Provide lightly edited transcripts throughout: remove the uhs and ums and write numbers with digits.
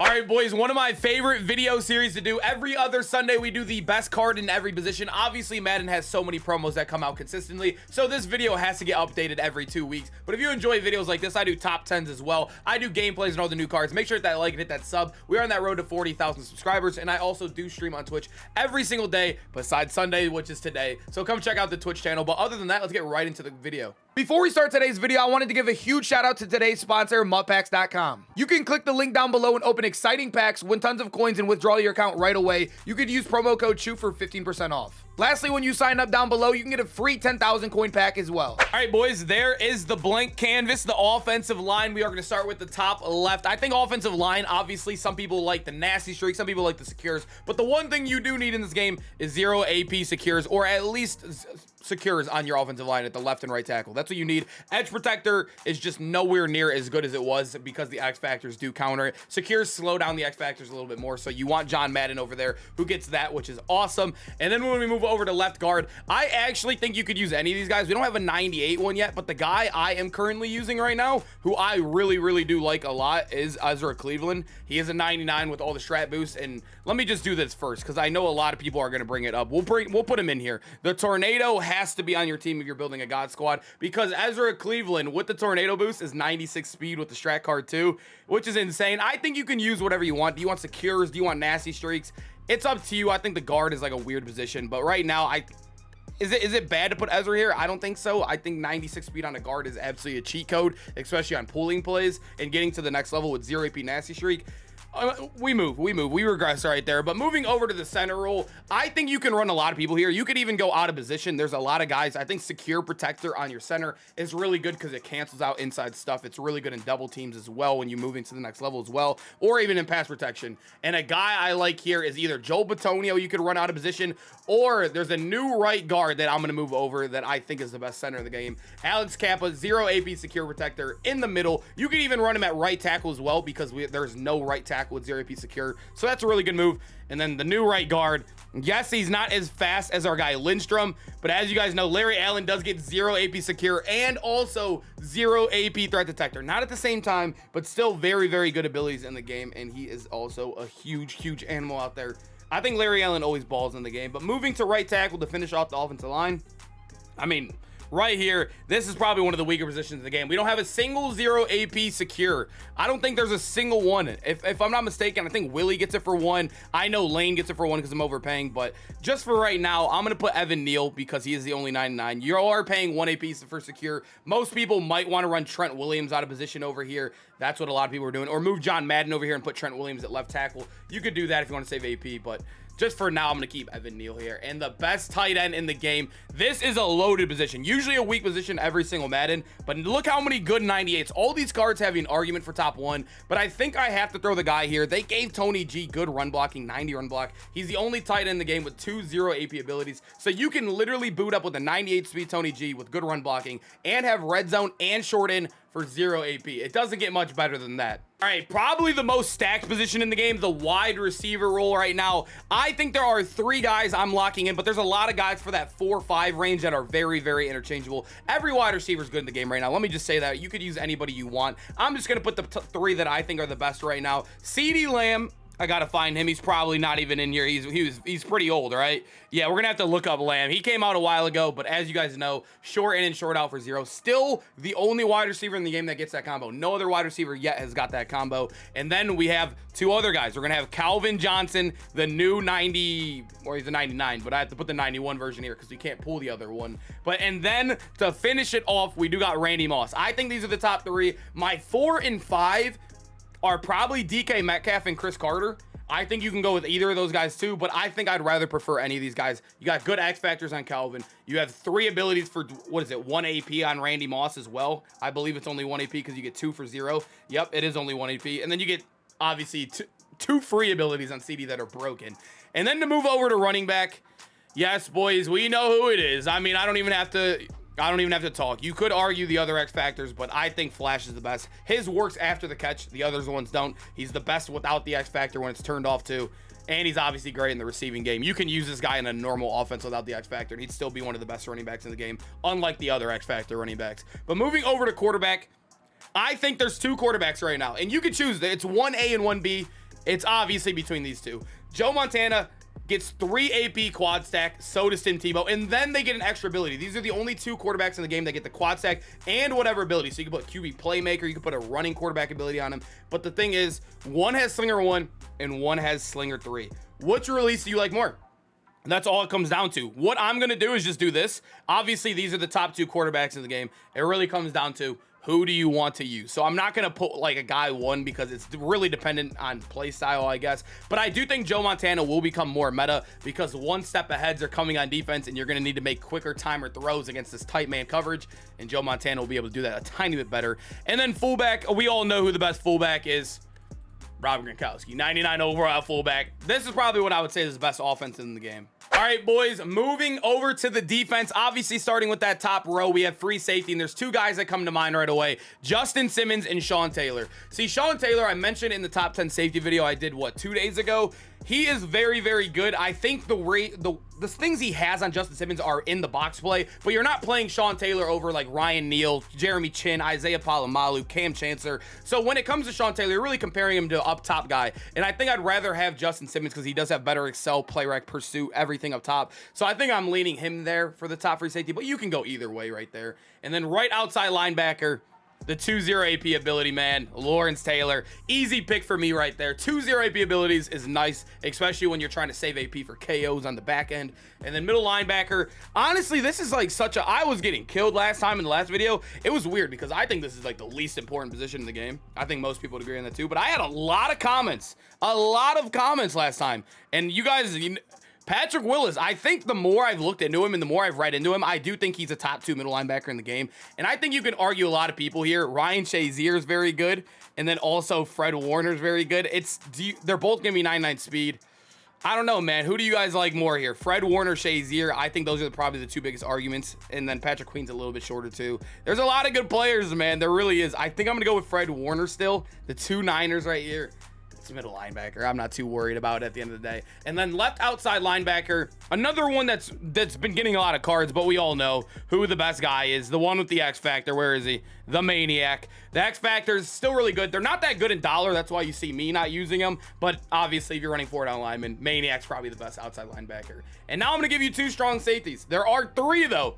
All right, boys, one of my favorite video series to do. Every other Sunday, we do the best card in every position. Obviously, Madden has so many promos that come out consistently, so this video has to get updated every 2 weeks. But if you enjoy videos like this, I do top 10s as well. I do gameplays and all the new cards. Make sure to hit that like and hit that sub. We are on that road to 40,000 subscribers, and I also do stream on Twitch every single day, besides Sunday, which is today. So come check out the Twitch channel. But other than that, let's get right into the video. Before we start today's video, I wanted to give a huge shout out to today's sponsor, mutpacks.com. You can click the link down below and open exciting packs, win tons of coins, and withdraw your account right away. You could use promo code CHEW for 15% off. Lastly, when you sign up down below, you can get a free 10,000 coin pack as well. All right, boys, there is the blank canvas, the offensive line. We are going to start with the top left. I think offensive line, obviously, some people like the nasty streak, some people like the secures, but the one thing you do need in this game is 0 AP secures, or at least secures on your offensive line at the left and right tackle. That's what you need. Edge protector is just nowhere near as good as it was because the X factors do counter it. Secures slow down the X factors a little bit more, so you want John Madden over there who gets that, which is awesome. And then when we move over to left guard, I actually think you could use any of these guys. We don't have a 98 one yet, but the guy I am currently using right now, who I really do like a lot, is Ezra Cleveland. He is a 99 with all the strat boosts. And let me just do this first, because I know a lot of people are going to bring it up. We'll put him in here. The tornado has to be on your team if you're building a god squad, because Ezra Cleveland with the tornado boost is 96 speed with the strat card too, which is insane. I think you can use whatever you want. Do you want secures? Do you want nasty streaks? It's up to you. I think the guard is like a weird position, but right now, is it bad to put Ezra here? I don't think so. I think 96 speed on a guard is absolutely a cheat code, especially on pulling plays and getting to the next level with 0 AP nasty streak. We regress right there. But moving over to the center role, I think you can run a lot of people here. You could even go out of position. There's a lot of guys. I think secure protector on your center is really good because it cancels out inside stuff. It's really good in double teams as well when you move into the next level as well, or even in pass protection. And a guy I like here is either Joe Batonio, you could run out of position, or there's a new right guard that I'm going to move over that I think is the best center in the game. Alex Kappa, 0 AP secure protector in the middle. You could even run him at right tackle as well, because there's no right tackle with 0 AP secure, so that's a really good move. And then the new right guard, yes, he's not as fast as our guy Lindstrom, but as you guys know, Larry Allen does get 0 AP secure and also 0 AP threat detector. Not at the same time, but still very good abilities in the game, and he is also a huge animal out there. I think Larry Allen always balls in the game. But moving to right tackle to finish off the offensive line, I mean, right here, this is probably one of the weaker positions in the game. We don't have a single 0 AP secure. I don't think there's a single one. If I'm not mistaken, I think Willie gets it for 1. I know Lane gets it for 1 because I'm overpaying, but just for right now, I'm going to put Evan Neal because he is the only 99. You are paying 1 AP for secure. Most people might want to run Trent Williams out of position over here. That's what a lot of people are doing. Or move John Madden over here and put Trent Williams at left tackle. You could do that if you want to save AP, but just for now, I'm going to keep Evan Neal here. And the best tight end in the game. This is a loaded position. Usually a weak position every single Madden. But look how many good 98s. All these cards have an argument for top 1. But I think I have to throw the guy here. They gave Tony G good run blocking, 90 run block. He's the only tight end in the game with 2 0 AP abilities. So you can literally boot up with a 98 speed Tony G with good run blocking and have red zone and short in for 0 AP. It doesn't get much better than that. All right, probably the most stacked position in the game, the wide receiver role right now. I think there are 3 guys I'm locking in, but there's a lot of guys for that 4-5 range that are very interchangeable. Every wide receiver is good in the game right now. Let me just say that. You could use anybody you want. I'm just going to put the 3 that I think are the best right now. CeeDee Lamb, I gotta find him. He's probably not even in here. He's pretty old, right? Yeah, we're gonna have to look up Lamb. He came out a while ago, but as you guys know, short in and short out for 0. Still the only wide receiver in the game that gets that combo. No other wide receiver yet has got that combo. And then we have 2 other guys. We're gonna have Calvin Johnson, the new 90, or he's a 99, but I have to put the 91 version here because we can't pull the other one. And then to finish it off, we do got Randy Moss. I think these are the top 3. My 4 and 5 are probably DK Metcalf and Chris Carter. I think you can go with either of those guys too, but I think I'd rather prefer any of these guys. You got good X factors on Calvin. You have 3 abilities for, what is it, 1 AP on Randy Moss as well. I believe it's only 1 AP because you get 2 for 0. Yep, it is only 1 AP. And then you get, obviously, two free abilities on CD that are broken. And then to move over to running back, yes, boys, we know who it is. I mean, I don't even have to talk. You could argue the other X factors, but I think Flash is the best. His works after the catch. The other ones don't. He's the best without the X factor when it's turned off too. And he's obviously great in the receiving game. You can use this guy in a normal offense without the X factor, and he'd still be one of the best running backs in the game, unlike the other X factor running backs. But moving over to quarterback, I think there's 2 quarterbacks right now, and you can choose. It's 1A and 1B. It's obviously between these two. Joe Montana gets 3 AP quad stack, so does Tim Tebow, and then they get an extra ability. These are the only 2 quarterbacks in the game that get the quad stack and whatever ability. So you can put QB playmaker, you can put a running quarterback ability on him. But the thing is, one has Slinger 1 and one has Slinger 3. Which release do you like more? And that's all it comes down to. What I'm going to do is just do this. Obviously, these are the top 2 quarterbacks in the game. It really comes down to who do you want to use. So I'm not going to put like a guy 1 because it's really dependent on play style, I guess. But I do think Joe Montana will become more meta because 1 step aheads are coming on defense and you're going to need to make quicker timer throws against this tight man coverage. And Joe Montana will be able to do that a tiny bit better. And then fullback, we all know who the best fullback is. Rob Gronkowski, 99 overall fullback. This is probably what I would say is the best offense in the game. All right, boys, moving over to the defense. Obviously, starting with that top row, we have free safety, and there's 2 guys that come to mind right away, Justin Simmons and Sean Taylor. See, Sean Taylor, I mentioned in the top 10 safety video I did, 2 days ago? He is very, very good. I think the things he has on Justin Simmons are in the box play, but you're not playing Sean Taylor over like Ryan Neal, Jeremy Chin, Isaiah Palomalu, Cam Chancellor. So when it comes to Sean Taylor, you're really comparing him to up top guy. And I think I'd rather have Justin Simmons because he does have better excel, play rec, pursuit, everything up top. So I think I'm leaning him there for the top free safety, but you can go either way right there. And then right outside linebacker, the 2-0 AP ability, man, Lawrence Taylor. Easy pick for me right there. 2-0 AP abilities is nice, especially when you're trying to save AP for KOs on the back end. And then middle linebacker, honestly, this is like such a... I was getting killed last time in the last video. It was weird because I think this is like the least important position in the game. I think most people would agree on that too, but I had a lot of comments last time. And you guys... Patrick Willis, I think the more I've looked into him and the more I've read into him, I do think he's a top 2 middle linebacker in the game. And I think you can argue a lot of people here. Ryan Shazier is very good. And then also Fred Warner is very good. They're both going to be 99 speed. I don't know, man. Who do you guys like more here? Fred Warner, Shazier. I think those are probably the 2 biggest arguments. And then Patrick Queen's a little bit shorter too. There's a lot of good players, man. There really is. I think I'm going to go with Fred Warner still. The 2 Niners right here. Middle linebacker. I'm not too worried about it at the end of the day. And then left outside linebacker, another one that's been getting a lot of cards, but we all know who the best guy is. The one with the X Factor. Where is he? The Maniac. The X Factor is still really good. They're not that good in dollar. That's why you see me not using them. But obviously, if you're running 4-down lineman, Maniac's probably the best outside linebacker. And now I'm going to give you 2 strong safeties. There are 3 though.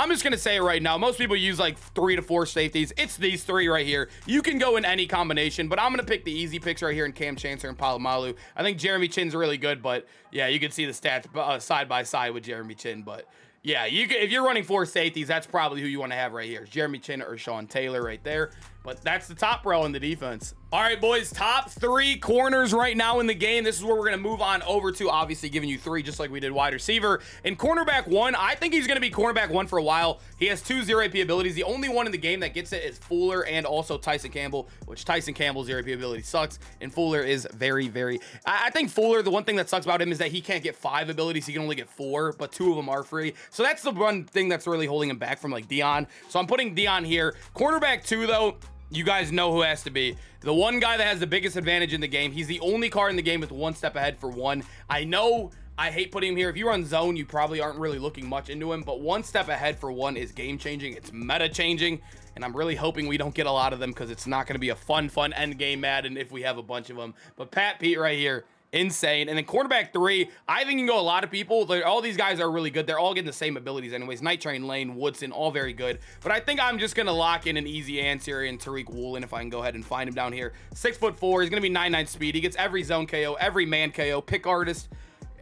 I'm just going to say it right now. Most people use like 3 to 4 safeties. It's these 3 right here. You can go in any combination, but I'm going to pick the easy picks right here in Cam Chancellor and Palomalu. I think Jeremy Chin's really good, but yeah, you can see the stats side by side with Jeremy Chin. But yeah, if you're running 4 safeties, that's probably who you want to have right here. Jeremy Chin or Sean Taylor right there. But that's the top row in the defense. All right, boys, top 3 corners right now in the game. This is where we're going to move on over to, obviously giving you 3 just like we did wide receiver. And cornerback 1, I think he's going to be cornerback 1 for a while. He has 2 0 AP abilities. The only one in the game that gets it is Fuller and also Tyson Campbell, which Tyson Campbell's 0 AP ability sucks. And Fuller is very, very... I think Fuller, the one thing that sucks about him is that he can't get 5 abilities. He can only get 4, but 2 of them are free. So that's the one thing that's really holding him back from like Dion. So I'm putting Dion here. Cornerback 2, though... You guys know who has to be. The one guy that has the biggest advantage in the game. He's the only card in the game with 1 step ahead for 1. I know I hate putting him here. If you run zone, you probably aren't really looking much into him. But 1 step ahead for 1 is game changing. It's meta changing. And I'm really hoping we don't get a lot of them because it's not going to be a fun end game Madden if we have a bunch of them. But Pat Pete right here. Insane. And then quarterback 3, I think you can go a lot of people. All these guys are really good. They're all getting the same abilities anyways. Night Train, Lane, Woodson, all very good. But I think I'm just going to lock in an easy answer in Tariq Woolen if I can go ahead and find him down here. 6'4". He's going to be 99 speed. He gets every zone KO, every man KO, pick artist.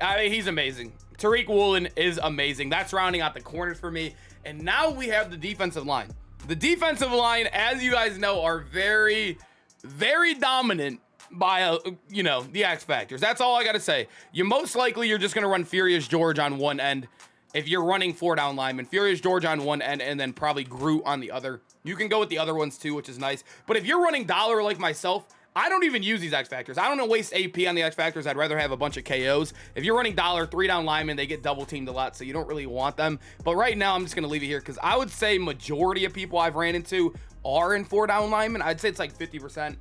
I mean, he's amazing. Tariq Woolen is amazing. That's rounding out the corners for me. And now we have the defensive line. The defensive line, as you guys know, are very, very dominant by the X factors. That's all I gotta say. You're just gonna run Furious George on one end if you're running 4-down linemen. Furious George on one end and then probably Groot on the other. You can go with the other ones too, which is nice. But if you're running dollar like myself, I don't even use these X factors. I don't want to waste AP on the X factors. I'd rather have a bunch of KOs. If you're running dollar 3-down linemen, they get double teamed a lot, so you don't really want them. But right now I'm just gonna leave it here because I would say majority of people I've ran into are in 4-down linemen. I'd say it's like 50%.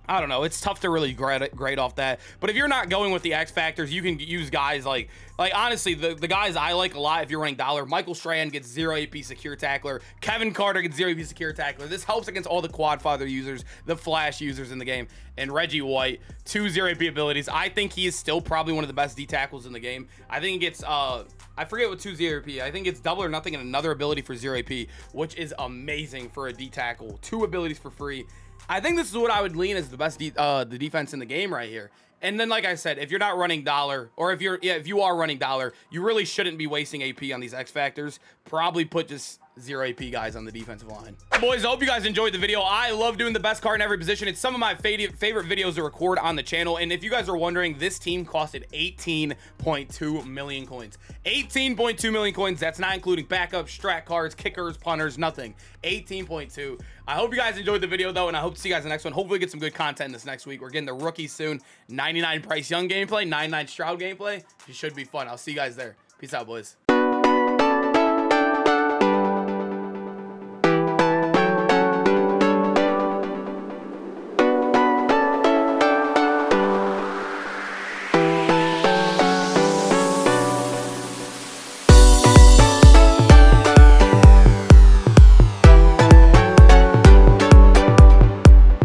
I don't know. It's tough to really grade off that. But if you're not going with the X factors, you can use guys like honestly, the guys I like a lot if you're running dollar. Michael Strahan gets 0 AP secure tackler. Kevin Carter gets 0 AP secure tackler. This helps against all the quad father users, the flash users in the game. And Reggie White, 2 0 AP abilities. I think he is still probably one of the best D tackles in the game. I think he gets I forget what 2 0 AP. I think it's double or nothing and another ability for 0 AP, which is amazing for a D tackle. 2 abilities for free. I think this is what I would lean as the best the defense in the game right here. And then, like I said, if you're not running dollar, or if you are running dollar, you really shouldn't be wasting AP on these X factors. Probably put just 0 AP guys on the defensive line. Boys, I hope you guys enjoyed the video. I love doing the best card in every position. It's some of my favorite videos to record on the channel. And if you guys are wondering, this team costed 18.2 million coins. 18.2 million coins. That's not including backups, strat cards, kickers, punters, nothing. 18.2. I hope you guys enjoyed the video, though, and I hope to see you guys in the next one. Hopefully get some good content this next week. We're getting the rookies soon. 99 Bryce Young gameplay, 99 Stroud gameplay. It should be fun. I'll see you guys there. Peace out, boys.